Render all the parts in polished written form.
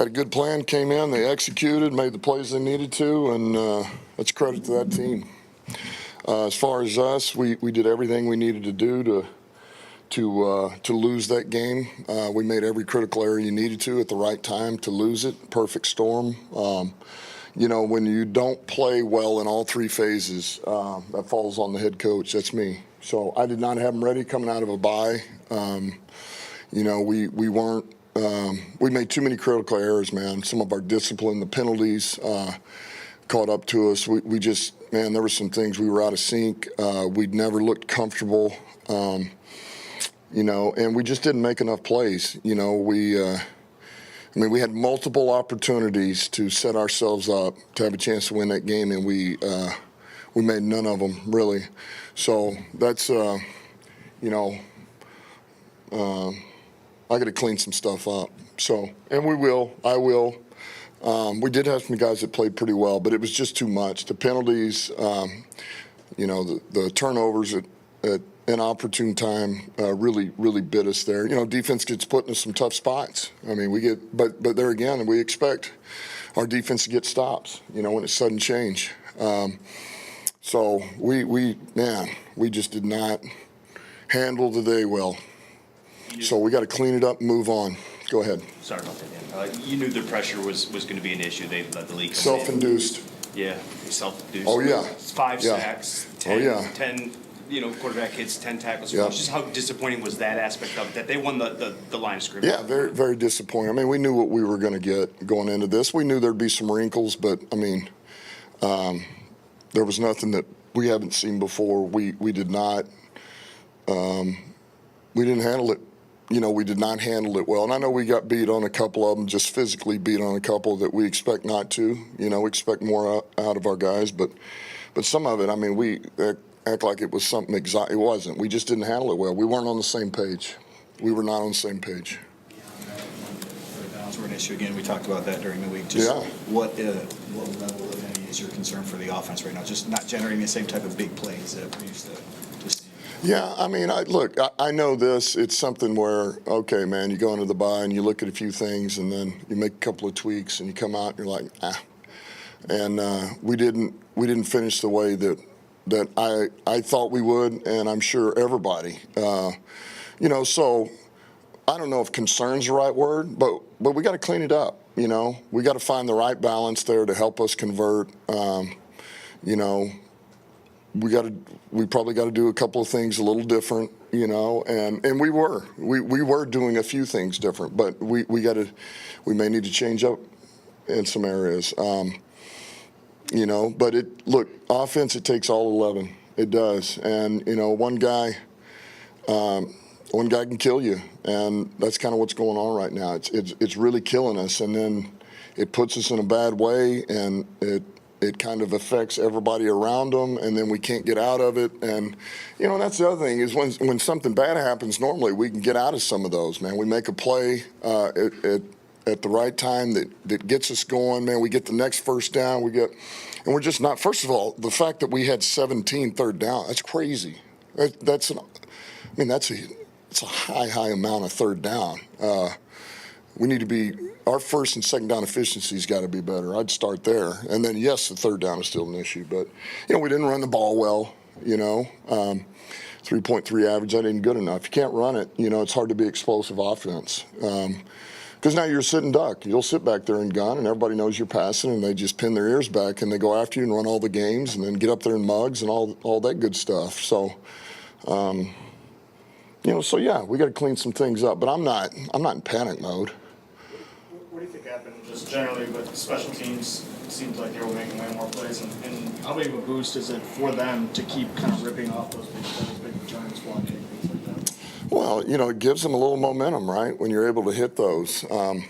had a good plan, came in, they executed, made the plays they needed to, and that's credit to that team. As far as us, we did everything we needed to do to lose that game. We made every critical error you needed to at the right time to lose it. Perfect storm. You know, when you don't play well in all three phases, that falls on the head coach. That's me. So I did not have them ready coming out of a bye. You know, we weren't. We made too many critical errors, man. Some of our discipline, the penalties, caught up to us. We just, man, there were some things we were out of sync. We'd never looked comfortable. You know, and we just didn't make enough plays. You know, I mean, we had multiple opportunities to set ourselves up to have a chance to win that game, and we made none of them, really. So that's, you know, I got to clean some stuff up. So, and we will. I will. We did have some guys that played pretty well, but it was just too much. The penalties, you know, the turnovers at inopportune time really bit us there. You know, defense gets put in some tough spots. I mean, we get, but there again, we expect our defense to get stops, you know, when it's sudden change. So we just did not handle the day well. So we got to clean it up and move on. Go ahead. Sorry about that, Dan. You knew the pressure was going to be an issue. They let the league self-induced. Yeah, self-induced. Oh, yeah. 5 sacks, 10, oh, yeah. 10, you know, quarterback hits 10 tackles. Yeah. Just how disappointing was that aspect of it, that they won the line of scrimmage? Yeah, very, very disappointing. I mean, we knew what we were going to get going into this. We knew there'd be some wrinkles, but, I mean, there was nothing that we haven't seen before. We did not we didn't handle it. You know, we did not handle it well. And I know we got beat on a couple of them, just physically beat on a couple that we expect not to. You know, we expect more out of our guys. But some of it, I mean, we act like it was something exotic. It wasn't. We just didn't handle it well. We weren't on the same page. We were not on the same page. Third downs were an issue again. We talked about that during the week. Just what level, if any, is your concern for the offense right now? Just not generating the same type of big plays that we used to see. Yeah, I mean, I know this. It's something where, okay, man, you go into the bye and you look at a few things and then you make a couple of tweaks and you come out and you're like, ah. And we didn't finish the way that I thought we would, and I'm sure everybody. You know, so I don't know if concern's the right word, but we got to clean it up. You know, we got to find the right balance there to help us convert. You know, we probably got to do a couple of things a little different, you know, and we were doing a few things different, but we may need to change up in some areas, you know. But offense, it takes all 11. It does, and you know, one guy can kill you, and that's kind of what's going on right now. It's really killing us, and then it puts us in a bad way, and it kind of affects everybody around them, and then we can't get out of it. And, you know, that's the other thing is when something bad happens, normally we can get out of some of those, man. We make a play at the right time that gets us going, man. We get the next first down. And we're just not, first of all, the fact that we had 17 third down, that's crazy. It's a high amount of third down. We need to be, our first and second down efficiency's got to be better. I'd start there. And then, yes, the third down is still an issue. But, you know, we didn't run the ball well, you know. 3.3 average, that ain't good enough. You can't run it. You know, it's hard to be explosive offense. Because now you're sitting duck. You'll sit back there and gun, and everybody knows you're passing, and they just pin their ears back, and they go after you and run all the games and then get up there in mugs and all that good stuff. So, you know, so, yeah, we got to clean some things up. But I'm not in panic mode. What do you think happened just generally with special teams? It seems like they were making way more plays. And how big of a boost is it for them to keep kind of ripping off those big returns, blocking, things like that? Well, you know, it gives them a little momentum, right, when you're able to hit those. You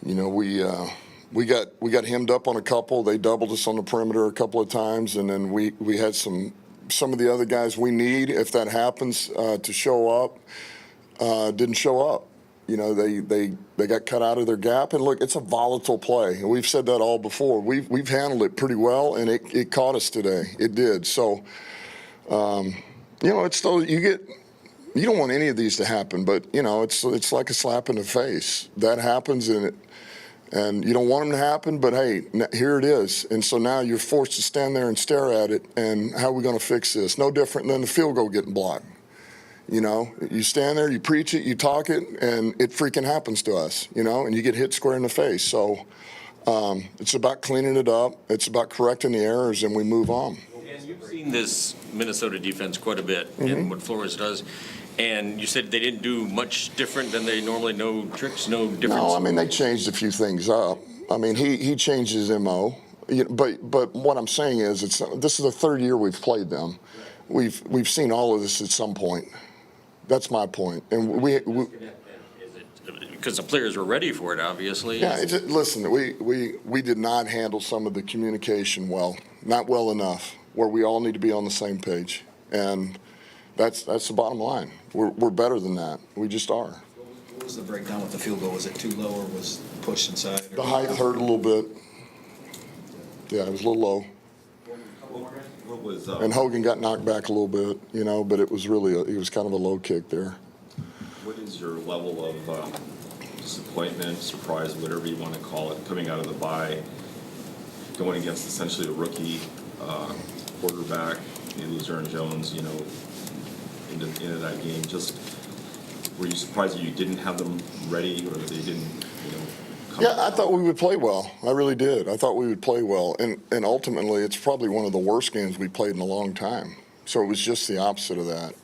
know, we got hemmed up on a couple. They doubled us on the perimeter a couple of times, and then we had some of the other guys we need, if that happens, to show up, didn't show up. You know, they got cut out of their gap. And look, it's a volatile play. And we've said that all before. We've handled it pretty well, and it caught us today. It did. So, you know, it's still, you don't want any of these to happen, but, you know, it's like a slap in the face. That happens, and And you don't want them to happen, but hey, here it is. And so now you're forced to stand there and stare at it, and how are we going to fix this? No different than the field goal getting blocked. You know, you stand there, you preach it, you talk it, and it freaking happens to us, you know, and you get hit square in the face. So it's about cleaning it up. It's about correcting the errors, and we move on. And you've seen this Minnesota defense quite a bit and what Flores does. And you said they didn't do much different than they normally, no tricks, no difference. No, I mean, they changed a few things up. I mean, he changed his MO. But what I'm saying is, this is the third year we've played them. We've seen all of this at some point. That's my point. And because the players were ready for it, obviously. Yeah, listen, we did not handle some of the communication well, not well enough, where we all need to be on the same page. And that's the bottom line. We're better than that. We just are. What was the breakdown with the field goal? Was it too low or was pushed inside? The height hurt a little bit. Yeah, it was a little low. What was, And Hogan got knocked back a little bit, you know, but it was it was kind of a low kick there. what is your level of disappointment, surprise, whatever you want to call it, coming out of the bye, going against essentially a rookie quarterback, you lose Aaron Jones, you know, into that game? Just were you surprised that you didn't have them ready, or they didn't, you know? Yeah, I thought we would play well. I really did. I thought we would play well. And ultimately, it's probably one of the worst games we played in a long time. So it was just the opposite of that.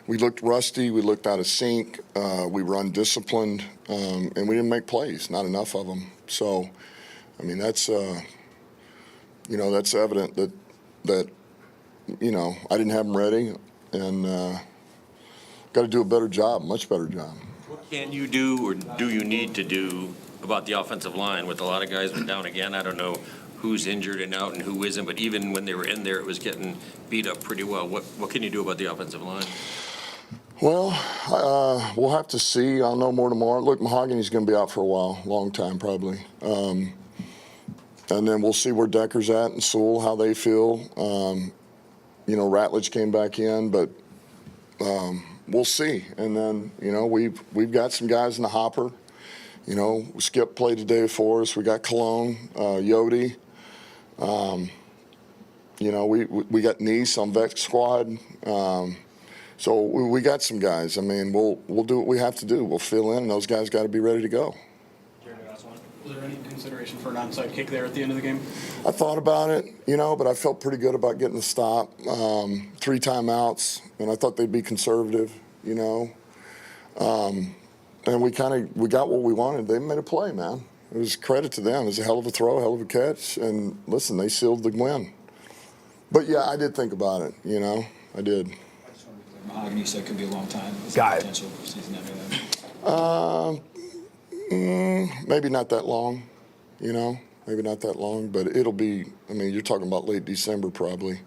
We looked rusty. We looked out of sync. We were undisciplined. And we didn't make plays, not enough of them. So, I mean, that's, you know, that's evident that, you know, I didn't have them ready. And got to do a better job, much better job. What can you do, or do you need to do about the offensive line with a lot of guys went down again? I don't know who's injured and out and who isn't, but even when they were in there, it was getting beat up pretty well. What can you do about the offensive line? Well, we'll have to see. I'll know more tomorrow. Look, Mahogany's going to be out for a while, long time probably. And then we'll see where Decker's at and Sewell, how they feel. You know, Ratledge came back in, but we'll see. And then, you know, we've got some guys in the hopper. You know, Skip played today for us. We got Cologne, Yodi. You know, we got Nice on Vex squad. So we got some guys. I mean, we'll do what we have to do. We'll fill in, and those guys got to be ready to go. Jeremy, last one. Was there any consideration for an onside kick there at the end of the game? I thought about it, you know, but I felt pretty good about getting the stop. 3 timeouts, and I thought they'd be conservative, you know. And we got what we wanted. They made a play, man. It was credit to them. It was a hell of a throw, hell of a catch, and listen, they sealed the win. But yeah, I did think about it, you know. I did. I just want to be clear. Mahogany said it could be a long time. Is Got there it. potential for season ending? Maybe not that long, you know. Maybe not that long, but it'll be. I mean, you're talking about late December probably.